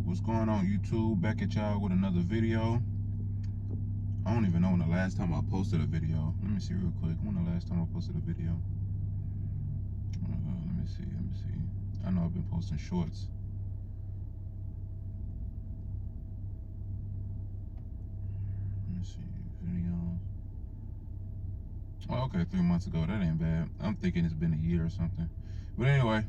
What's going on, YouTube? Back at y'all with another video. I don't even know when the last time I posted a video. Let me see real quick. When the last time I posted a video? Let me see. I know I've been posting shorts. Let me see. Videos. Oh, okay, 3 months ago. That ain't bad. I'm thinking it's been a year or something. But anyway,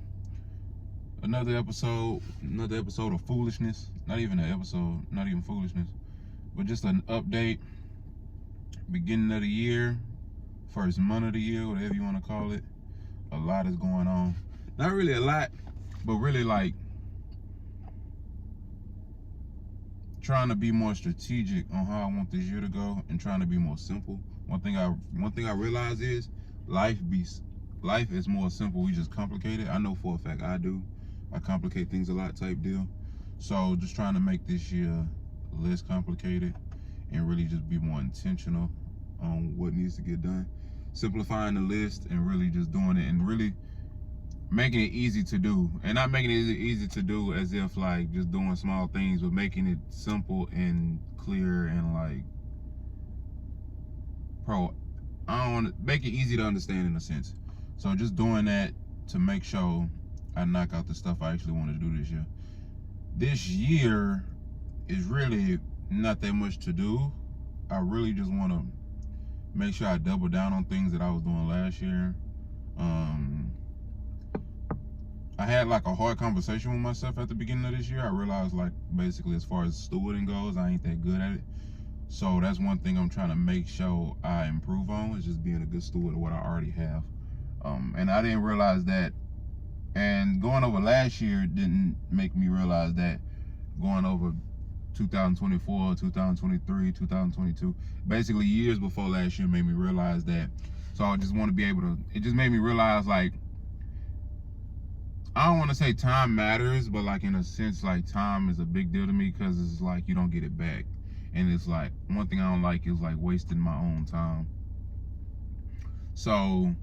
another episode of foolishness. Not even an episode, not even foolishness, but just an update. Beginning of the year, first month of the year, whatever you want to call it. A lot is going on. Not really a lot, but really like trying to be more strategic on how I want this year to go and trying to be more simple. One thing I realize is life is more simple. We just complicate it. I know for a fact I do. I complicate things a lot type deal. So just trying to make this year less complicated and really just be more intentional on what needs to get done. Simplifying the list and really just doing it and really making it easy to do. And not making it easy to do as if like just doing small things, but making it simple and clear and like I don't want to make it easy to understand in a sense. So just doing that to make sure I knock out the stuff I actually want to do this year. This year is really not that much to do. I really just want to make sure I double down on things that I was doing last year. I had like a hard conversation with myself at the beginning of this year. I realized like basically as far as stewarding goes, I ain't that good at it. So that's one thing I'm trying to make sure I improve on, is just being a good steward of what I already have. And I didn't realize that. And going over last year didn't make me realize that. Going over 2024, 2023, 2022, basically years before last year made me realize that. So I just want to be able to, it just made me realize like, I don't want to say time matters, but like in a sense, like time is a big deal to me because it's like you don't get it back. And it's like, one thing I don't like is like wasting my own time. So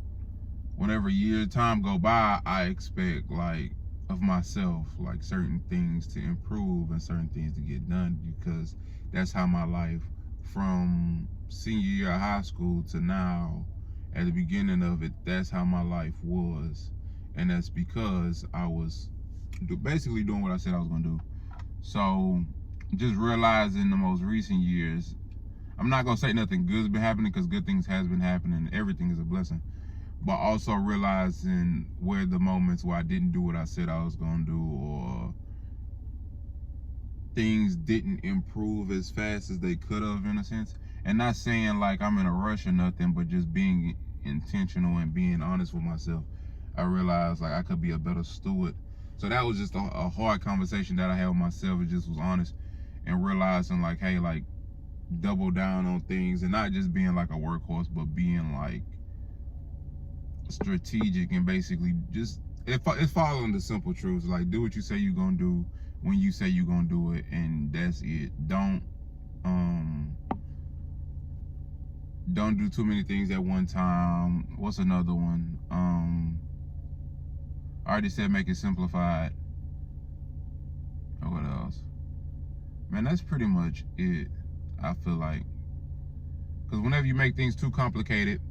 whenever time go by, I expect like of myself, like certain things to improve and certain things to get done, because that's how my life from senior year of high school to now, at the beginning of it, that's how my life was. And that's because I was basically doing what I said I was gonna do. So just realizing the most recent years, I'm not gonna say nothing good's been happening, because good things has been happening. Everything is a blessing. But also realizing where the moments where I didn't do what I said I was gonna do, or things didn't improve as fast as they could have, in a sense. And not saying like I'm in a rush or nothing, but just being intentional and being honest with myself. I realized like I could be a better steward. So that was just a hard conversation that I had with myself. It just was honest and realizing like, hey, like double down on things and not just being like a workhorse, but being like strategic and basically just it's following the simple truths. Like do what you say you're gonna do when you say you're gonna do it, and that's it. Don't do too many things at one time. What's another one? I already said make it simplified. Or what else? Man, that's pretty much it. I feel like, because whenever you make things too complicated,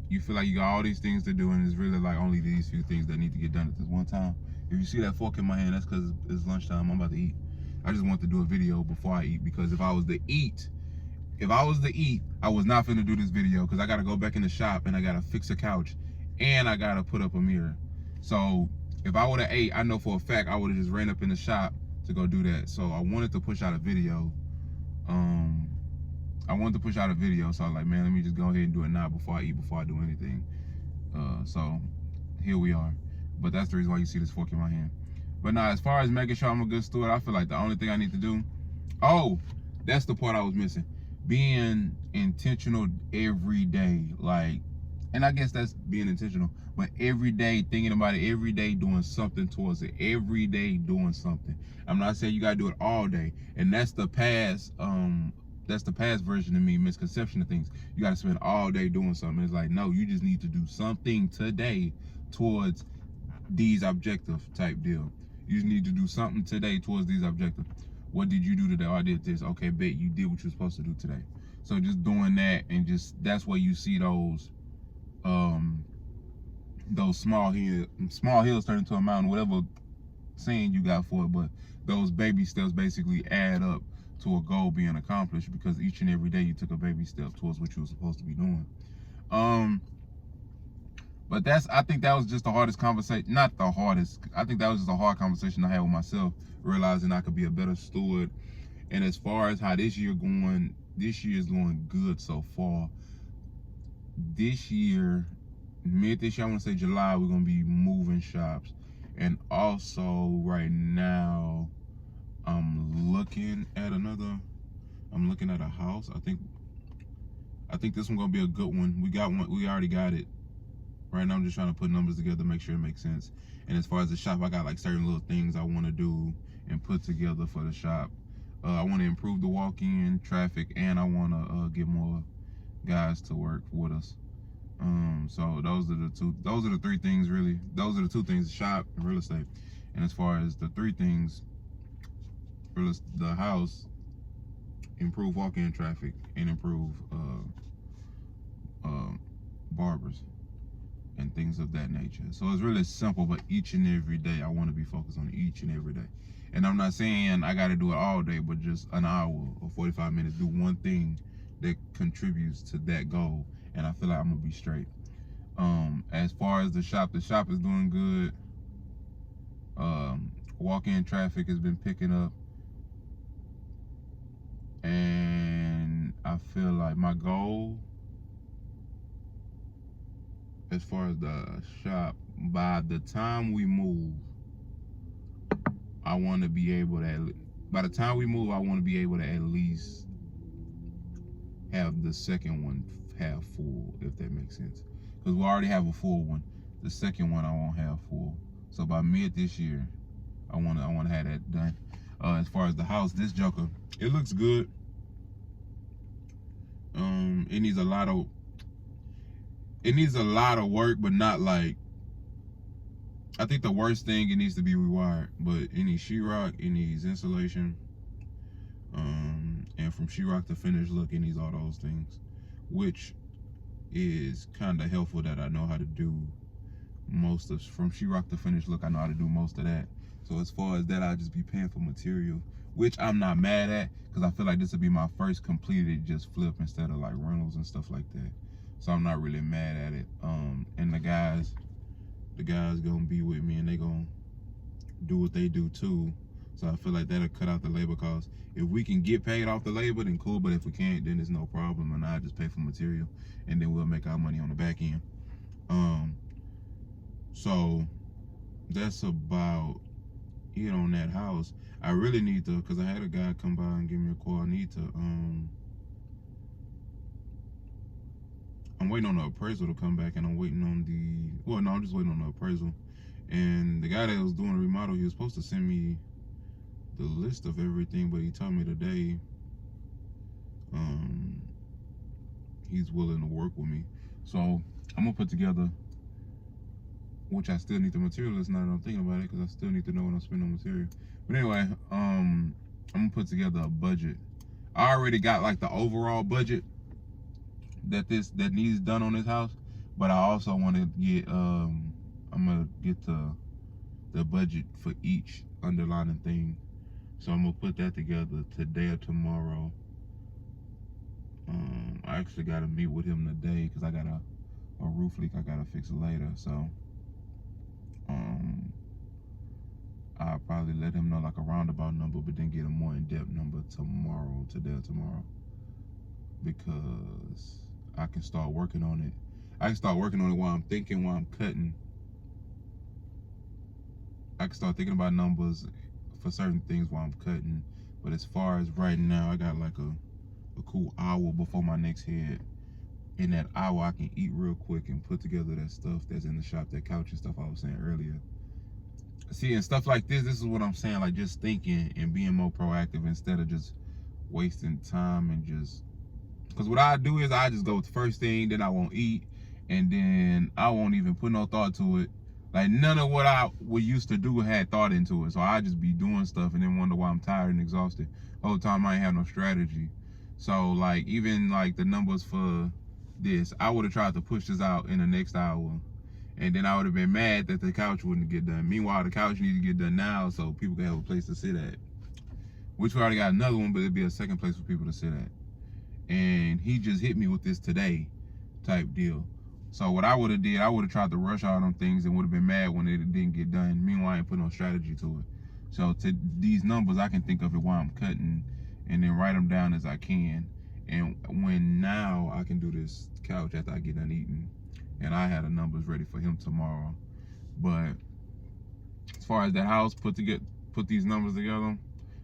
you feel like you got all these things to do, and it's really like only these few things that need to get done at this one time. If you see that fork in my hand, that's because it's lunchtime. I'm about to eat. I just want to do a video before I eat, because if I was to eat, I was not finna do this video, because I gotta go back in the shop and I gotta fix a couch and I gotta put up a mirror. So if I would have ate, I know for a fact I would have just ran up in the shop to go do that. So I wanted to push out a video. So I was like, man, let me just go ahead and do it now before I eat, before I do anything. So here we are. But that's the reason why you see this fork in my hand. But now, as far as making sure I'm a good steward, I feel like the only thing I need to do, that's the part I was missing. Being intentional every day. Like, and I guess that's being intentional, but every day thinking about it, every day doing something towards it, every day doing something. I'm not saying you gotta do it all day, and that's the past version of me, misconception of things. You gotta spend all day doing something. It's like, no, you just need to do something today towards these objective type deal. You need to do something today towards these objectives. What did you do today? Oh, I did this. Okay, bet you did what you were supposed to do today. So just doing that, and just that's where you see those small hills turn into a mountain, whatever saying you got for it, but those baby steps basically add up to a goal being accomplished, because each and every day you took a baby step towards what you were supposed to be doing. But I think that was just the hardest conversation. Not the hardest. I think that was just a hard conversation I had with myself, realizing I could be a better steward. And as far as how this year is going good so far. This year, mid this year, I want to say July, we're gonna be moving shops. And also right now, I'm looking at a house. I think this one gonna be a good one. We already got it. Right now I'm just trying to put numbers together, make sure it makes sense. And as far as the shop, I got like certain little things I want to do and put together for the shop. I want to improve the walk-in traffic, and I want to get more guys to work with us. So those are the three things really. Those are the two things: shop and real estate. And as far as the three things, the house, improve walk-in traffic, and improve barbers and things of that nature. So it's really simple, but each and every day I want to be focused on each and every day. And I'm not saying I got to do it all day, but just an hour or 45 minutes, do one thing that contributes to that goal, and I feel like I'm gonna be straight. As far as the shop is doing good. Walk-in traffic has been picking up, and I feel like my goal as far as the shop, by the time we move, I want to be able to at least have the second one half full, if that makes sense. Because we already have a full one. The second one I won't have full. So by mid this year, I want to have that done. As far as the house, this joker, it looks good. It needs a lot of work, but not like, I think the worst thing, it needs to be rewired, but it needs sheetrock, it needs insulation, and from sheetrock to finished look, it needs all those things, which is kind of helpful that I know how to do from sheetrock to finished look. I know how to do most of that. So as far as that, I'll just be paying for material, which I'm not mad at, because I feel like this will be my first completed just flip instead of like rentals and stuff like that. So I'm not really mad at it. And the guys gonna be with me, and they gonna do what they do too. So I feel like that'll cut out the labor costs. If we can get paid off the labor, then cool. But if we can't, then it's no problem, and I just pay for material, and then we'll make our money on the back end. So that's about it on that house. I really need to, because I had a guy come by and give me a call. I need to I'm waiting on the appraisal to come back, and I'm waiting on I'm just waiting on the appraisal. And the guy that was doing the remodel, he was supposed to send me the list of everything, but he told me today he's willing to work with me. So I'm gonna put together, which I still need the material list now that I'm thinking about it, because I still need to know what I'm spending on material. But anyway, I'm gonna put together a budget. I already got like the overall budget that needs done on this house, but I also want to get I'm gonna get the budget for each underlining thing. So I'm gonna put that together today or tomorrow. I actually gotta meet with him today, because I got a roof leak I gotta fix later. So I'll probably let him know like a roundabout number, but then get a more in-depth number today or tomorrow, because I can start working on it. I can start working on it while I'm cutting. I can start thinking about numbers for certain things while I'm cutting. But as far as right now, I got like a cool hour before my next head. In that hour, I can eat real quick and put together that stuff that's in the shop, that couch and stuff I was saying earlier. See, and stuff like this is what I'm saying, like just thinking and being more proactive instead of just wasting time and just, because what I do is I just go with the first thing that I won't eat, and then I won't even put no thought to it. Like none of what I would used to do had thought into it. So I just be doing stuff and then wonder why I'm tired and exhausted. Whole time I ain't have no strategy. So like even like the numbers for this, I would have tried to push this out in the next hour. And then I would have been mad that the couch wouldn't get done. Meanwhile, the couch needs to get done now so people can have a place to sit at. Which we already got another one, but it'd be a second place for people to sit at. And he just hit me with this today type deal. So what I would have did, I would have tried to rush all them things and would have been mad when it didn't get done. Meanwhile, I ain't put no strategy to it. So to these numbers, I can think of it while I'm cutting and then write them down as I can. And when now I can do this couch after I get done eating. And I had the numbers ready for him tomorrow. But as far as that house, put these numbers together.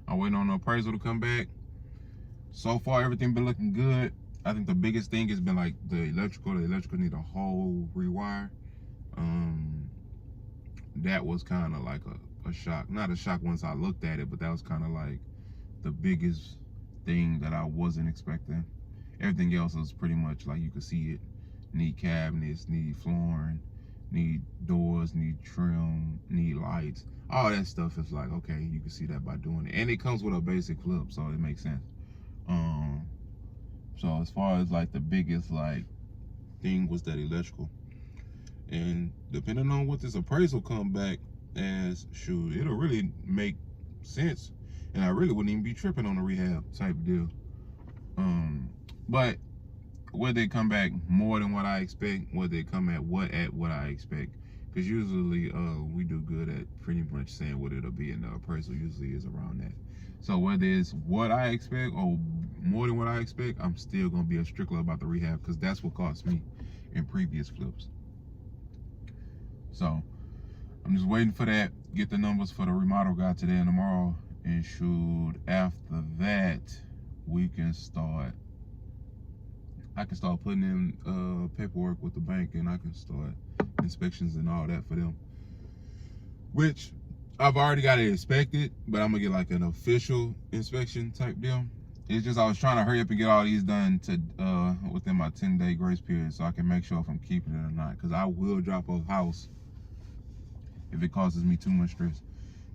I'm waiting on the appraisal to come back. So far, everything been looking good. I think the biggest thing has been like the electrical. The electrical need a whole rewire. That was kind of like a shock. Not a shock once I looked at it, but that was kind of like the biggest thing that I wasn't expecting. Everything else was pretty much like you could see it. Need cabinets, need flooring, need doors, need trim, need lights. All that stuff is like, okay, you can see that by doing it. And it comes with a basic flip, so it makes sense. So as far as like the biggest like thing was that electrical. And depending on what this appraisal come back as, shoot, it'll really make sense. And I really wouldn't even be tripping on a rehab type deal. But whether they come back more than what I expect, whether they come at what I expect, because usually we do good at pretty much saying what it'll be, and the appraisal usually is around that. So whether it's what I expect or more than what I expect, I'm still gonna be a stickler about the rehab because that's what cost me in previous flips. So I'm just waiting for that, get the numbers for the remodel guy today and tomorrow, and shoot, after that we can start. I can start putting in paperwork with the bank, and I can start inspections and all that for them. Which I've already got it inspected, but I'm gonna get like an official inspection type deal. It's just I was trying to hurry up and get all these done to within my 10-day grace period, so I can make sure if I'm keeping it or not. Because I will drop a house if it causes me too much stress.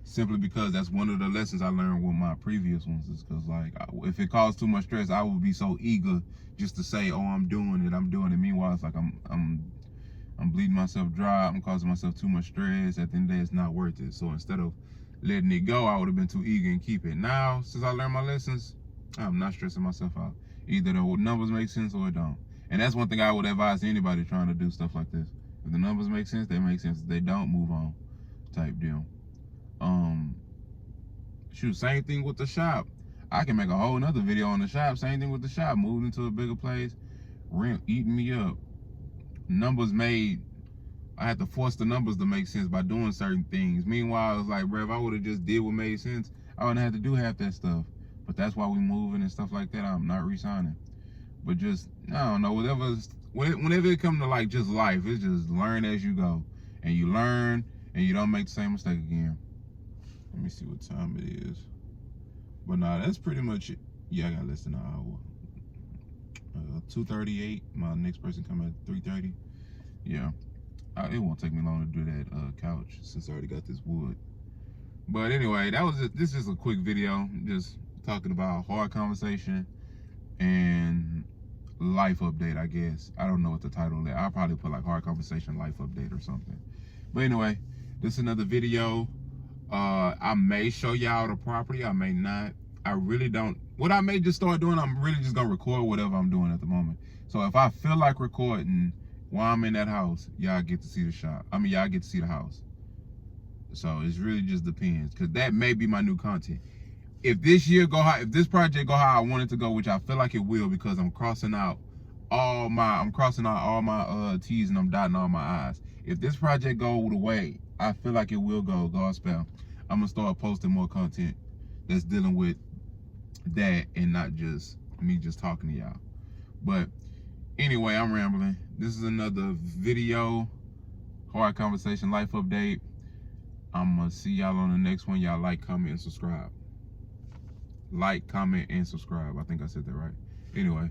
Simply because that's one of the lessons I learned with my previous ones, is because like if it caused too much stress, I would be so eager just to say, oh, I'm doing it. Meanwhile, it's like I'm bleeding myself dry. I'm causing myself too much stress. At the end of the day, it's not worth it. So instead of letting it go, I would have been too eager and keep it. Now, since I learned my lessons, I'm not stressing myself out. Either the numbers make sense or it don't. And that's one thing I would advise anybody trying to do stuff like this. If the numbers make sense, they make sense. If they don't, move on type deal. Shoot, same thing with the shop. I can make a whole nother video on the shop. Same thing with the shop. Moved into a bigger place. Rent eating me up. Numbers made. I had to force the numbers to make sense by doing certain things. Meanwhile, it was like, bro, if I would have just did what made sense, I wouldn't have to do half that stuff. But that's why we moving and stuff like that. I'm not re-signing. But just, I don't know, whenever it comes to like just life, it's just learn as you go. And you learn and you don't make the same mistake again. Let me see what time it is. But nah, that's pretty much it. Yeah, I got less than an hour. 2:38. My next person come at 3:30. Yeah, it won't take me long to do that couch since I already got this wood. But anyway, this is a quick video, just talking about hard conversation and life update, I guess. I don't know what the title is. I'll probably put like hard conversation life update or something. But anyway, this is another video. I may show y'all the property, I may not. I really don't. What I may just start doing, I'm really just gonna record whatever I'm doing at the moment. So if I feel like recording while I'm in that house, y'all get to see the shop. I mean, y'all get to see the house. So it's really just depends, because that may be my new content. If this year go how, if this project go how I want it to go, which I feel like it will, because I'm crossing out all my T's and I'm dotting all my I's. If this project go the way I feel like it will go, Godspell, I'm gonna start posting more content that's dealing with that and not just me just talking to y'all. But anyway, I'm rambling. This is another video, hard conversation life update. I'm gonna see y'all on the next one. Y'all like, comment, and subscribe. Like, comment, and subscribe. I think I said that right. Anyway.